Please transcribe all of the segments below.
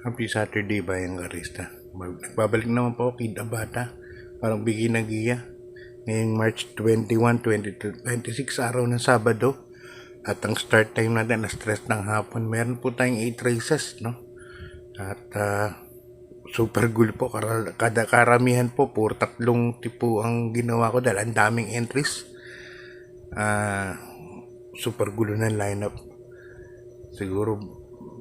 Happy Saturday, Bayang Karista. Nagbabalik naman po ako, Kid Abata. Parang bigyan ng giya. Ngayong March 21, 2026, araw ng Sabado. At ang start time natin, na stress ng hapon. Meron po tayong 8 races, no? At super cool po. Kada karamihan po, puro tatlong tipo ang ginawa ko dahil ang daming entries. Super gulo ng lineup. Siguro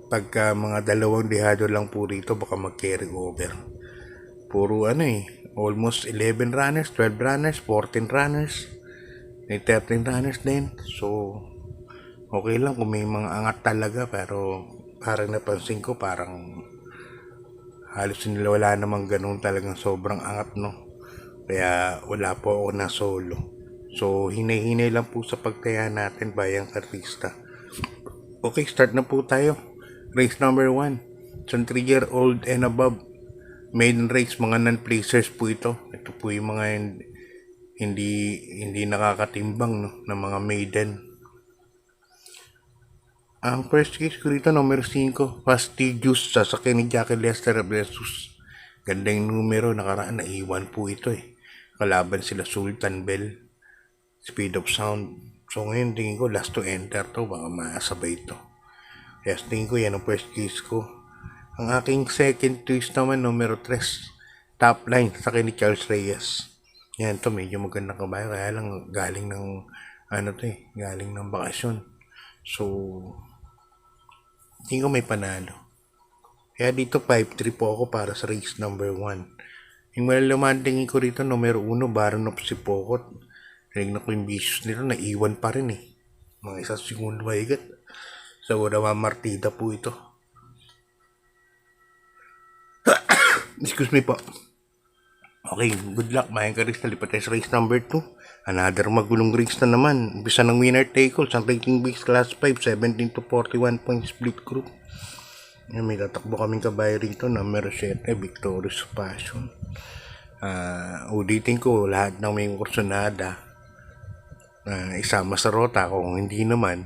pagka mga dalawang dehado lang po rito, baka mag-carry over. Puro almost 11 runners, 12 runners, 14 runners, may 13 runners din. So, okay lang kung may mga angat talaga, pero parang napansin ko, parang halos nila wala namang ganun talagang sobrang angat, no? Kaya wala po ako na solo. So, hinay-hinay lang po sa pagtaya natin, Bayang Karista. Okay, start na po tayo. Race number 1. Sa 3-year-old and above. Maiden race, mga non-placers po ito. Ito po yung mga hindi nakakatimbang, no, ng mga maiden. Ang first case ko rito, number 5, Fastidious, sasakyan ni Jackie Lester versus. Ganda yung numero, nakaraan, naiwan po ito Kalaban sila Sultan Bell, Speed of Sound. So ngayon tingin ko last to enter to, baka maasabay ito. Kaya tingin ko yan ang first case ko. Ang aking second choice naman, numero 3, Top Line, sa ni Charles Reyes. Yan to, medyo magandang kabayo, kaya lang galing ng galing ng bakasyon. So, tingin ko may panalo. Kaya dito 5-3 po ako para sa race number 1. Yung malalaman tingin ko rito, numero 1, Baron of Sipokot. Tingnan ko yung vicious nito, naiwan pa rin Mga isang segundo higit. So, Martida po ito. Excuse me po. Okay, good luck. Bayang Karista, lipat tayo sa race number 2. Another magulong race na naman. Umpisa ng winner take all. Sa rating base class 5, 17 to 41 point split group. Yan, may tatakbo kaming kabayo rito. Number 7, Victorious Passion. Ulitin ko lahat ng may kursonada. Isama sa rota. Kung hindi naman,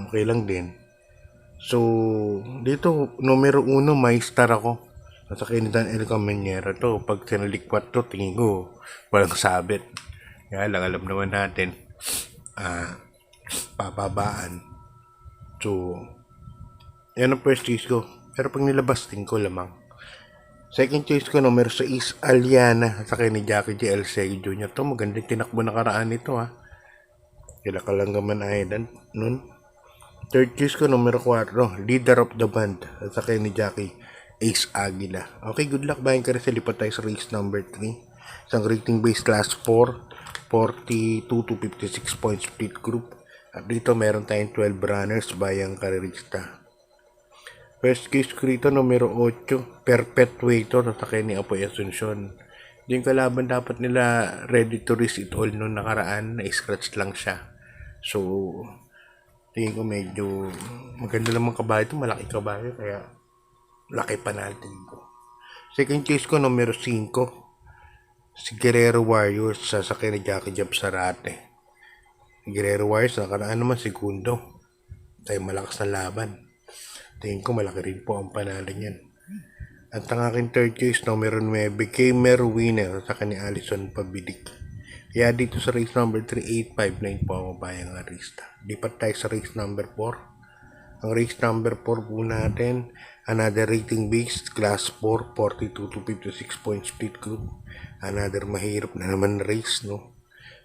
okay lang din. So, dito, numero 1, may star ako. Sa kinitan El Caminera to, pag sinalikwat to, tingin ko, walang sabit. Kaya lang, alam naman natin, papabaan. So, yan ang first choice ko. Pero pag nilabas, tingin ko lamang. Second choice ko, numero 6, Aliana, sa ni Jackie G. El Sego Jr. To, magandang tinakbo na karaan nito Kila ka lang naman nun. Third choice ko, numero 4, Leader of the Band, sa ni Jackie Ace Aguila. Okay, good luck. Bayang Karista, lipat tayo sa race number 3. Isang rating base class 4, 42 to 56 point split group. At dito meron tayong 12 runners, Bayang Karista. First case ko rito, numero 8, Perpetuator, sa ni Apoy Asuncion. Yung kalaban dapat nila ready to risk it all nung nakaraan, na-scratch lang siya. So, tingin ko medyo maganda lang kabayo ito, malaki kabayo, kaya laki pa natin ko. Second case ko, numero 5, si Guerrero Warriors, sasakyan ni Jackie Jab Sarate. Guerrero Warriors, nakaraan naman segundo. Tayo malakas na laban. Tingin ko malaki rin po ang panalo niyan. At ang aking third choice, numero 9, Gamer Winner, sa ni Alison Pabidik. Kaya dito sa race number 3, 859 po ako, Bayang Karista. Lipat tayo sa race number 4. Ang race number 4 po natin, another rating based class 4, 42 to 56 point split group. Another mahirap na naman race, no?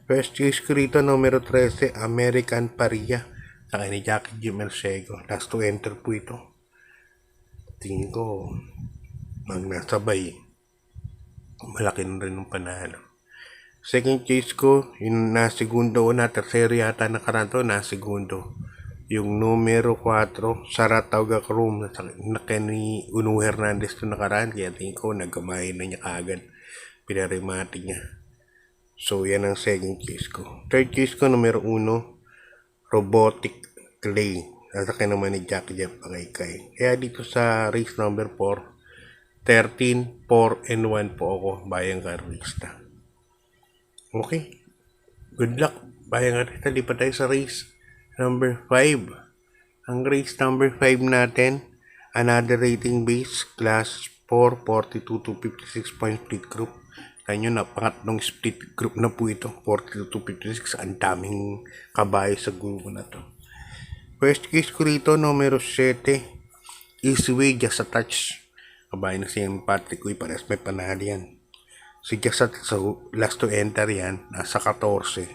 First choice ko rito, numero 13, American Paria, sa ni Jackie G. Mercego. Last to enter po ito. Tingin ko, magnasabay. Malaki na rin ang panalo. Second choice ko, yung na-segundo o na-tercero yata nakaranto, na-segundo. Yung numero 4, Saratoga Chrome, na ni Uno Hernandez to nakaraan. Kaya tingin ko, nagkamay na niya kaagad. Pinarimati niya. So, yan ang second choice ko. Third choice ko, numero 1, Robotic Clay. Sasakyan naman ni Jackie Jeff Pangay-Kay. Kaya dito sa race number 4, 13, 4, and 1 po ako, Bayang Karista. Okay. Good luck, Bayang Karista. Lipat tayo sa race number 5. Ang race number 5 natin, Another rating base, class 4, 42 to 56 point split group. Kaya nyo na, pangatlong split group na po ito, 42 to 56. Ang daming kabayo sa grupo na to. First case ko rito, numero 7, Easyway, Just a Touch. Kabayo na siyang Patrick Uy, parehas may panalo yan. Si Just a Touch, last to enter yan, nasa 14.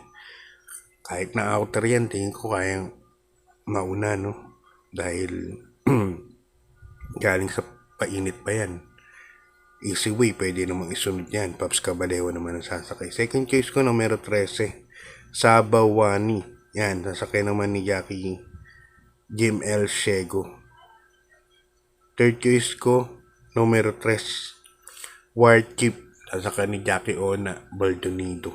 Kahit na outer yan, tingin ko kayang mauna, no? Dahil galing sa painit pa yan. Easyway, pwede namang isunod yan. Paps Cabalejo naman ang sasakay. Second choice ko, numero 13, Sabawani. Yan, sasakay naman ni Jackie Jim L. Shego. Third choice ko, numero 3, Warchip. Sasakay ni Jackie Ona Baldonido.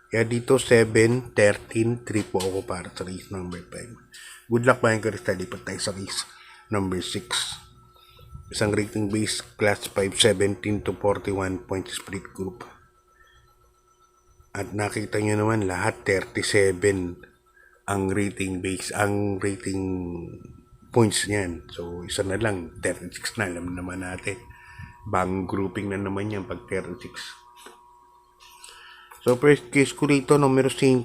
Kaya dito 7, 13, 3 po ako para sa race number 5. Good luck mga Krista. Lipat tayo sa race number 6. Isang rating base, class 5, 17 to 41 point split group. At nakita nyo naman lahat 37 ang rating base, ang rating points niyan. So isa na lang, 36 na, alam naman natin. Bang grouping na naman yan pag 36. So first case ko rito, numero 5,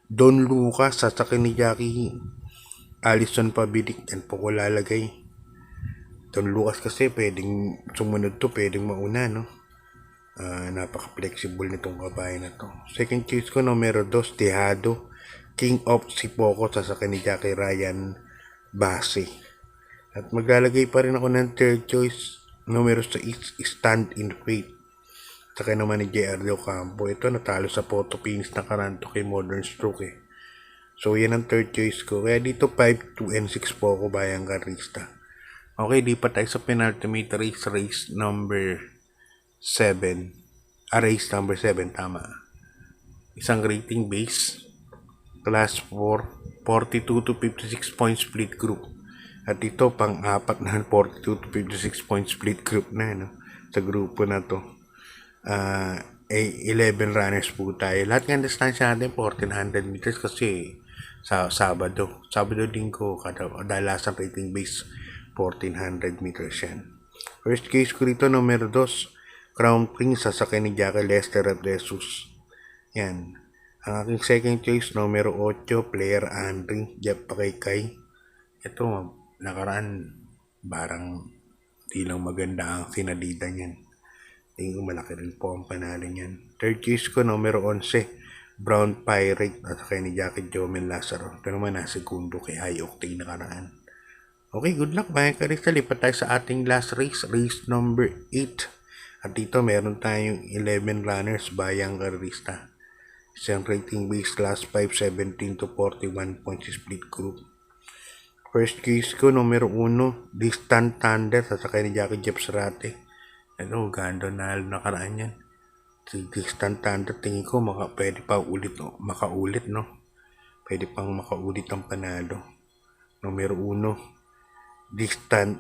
Don Lucas, sasakay ni Jackie Alison Pabilik. Yan po ko lalagay. Don Lucas kasi pwedeng sumunod to, pwedeng mauna, no? Napaka-flexible nitong kabayo na to. Second choice ko, numero 2, Tejado, King of Sipoco, sasakay ni Jackie Ryan Base. At maglalagay pa rin ako ng third choice, numero 6, Stand in Faith. Sakay naman ni JR Campo. Ito natalo sa photo finish na karanto kay Modern Stroke eh. So yan ang third choice ko. Kaya dito 5, 2, and 6 po ako bayang karista. Okay, lipat tayo sa penultimate race number 7. Race number 7, tama. Isang rating base, class 4, 42 to 56 point split group. At ito, pang-apat na 42 to 56 point split group na, no? Sa grupo na to. 11 runners po tayo. Lahat ng distansya natin, 1400 meters kasi sa Sabado linggo, kadalasan rating base 1400 meters yan. First case ko rito, numero 2, Crown Prince, sasakay ni Jackie Lester at Jesus. Yan. Ang aking second choice, numero 8, Player Andre, Jeff Pakay. Ito, nakaraan, barang di lang maganda ang sinalida niyan. Tingin ko malaki rin po ang panalo niyan. Third choice ko, numero 11, Brown Pirate, sasakay ni Jackie Jomel Lazaro. Ito naman, nasa segundo kay High Octane nakaraan. Okay, good luck mga Karista. Lipat tayo sa ating last race, race number 8. At dito meron tayong 11 runners bayang Karista. Isang rating base, class 5, 17 to 41 points split group. First case ko, numero 1, Distant Thunder, sasakay ni Jackie Jeff Sarate. Ano, ganda na nakaraan yan. Si Distant Thunder, tingin ko pwede pa makaulit, no? Pwede pang makaulit ang panalo. Numero 1, Distant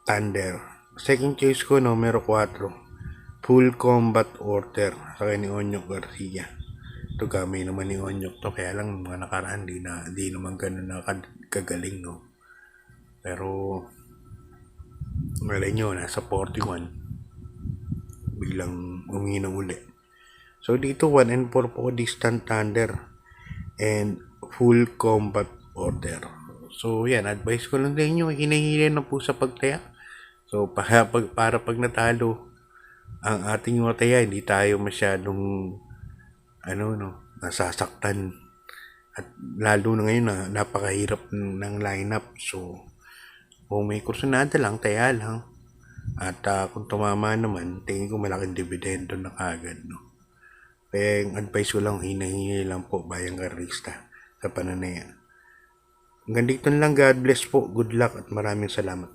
Thunder. Second choice ko, numero 4, Full Combat Order, sakay ni Onyok Garcia. Ito gamay naman ni Onyok to, kaya lang mga nakaraan di naman ganun na kagaling, no? Pero malay nyo, nasa 41 biglang uminang uli. So dito 1 and 4 po, Distant Thunder and Full Combat Order. So yan, advice ko lang din nyo, hinahili na po sa pagtaya. So para pag natalo ang ating mataya, hindi tayo masyadong nasasaktan. At lalo na ngayon na napakahirap ng lineup. So kung may kursunada lang, taya lang. At kung tumama naman, tingin ko malaking dividendo na kagad, no? Kaya yung advice ko lang, hinahingi lang po bayang Karista sa pananaya. Hanggang dito lang, God bless po, good luck at maraming salamat.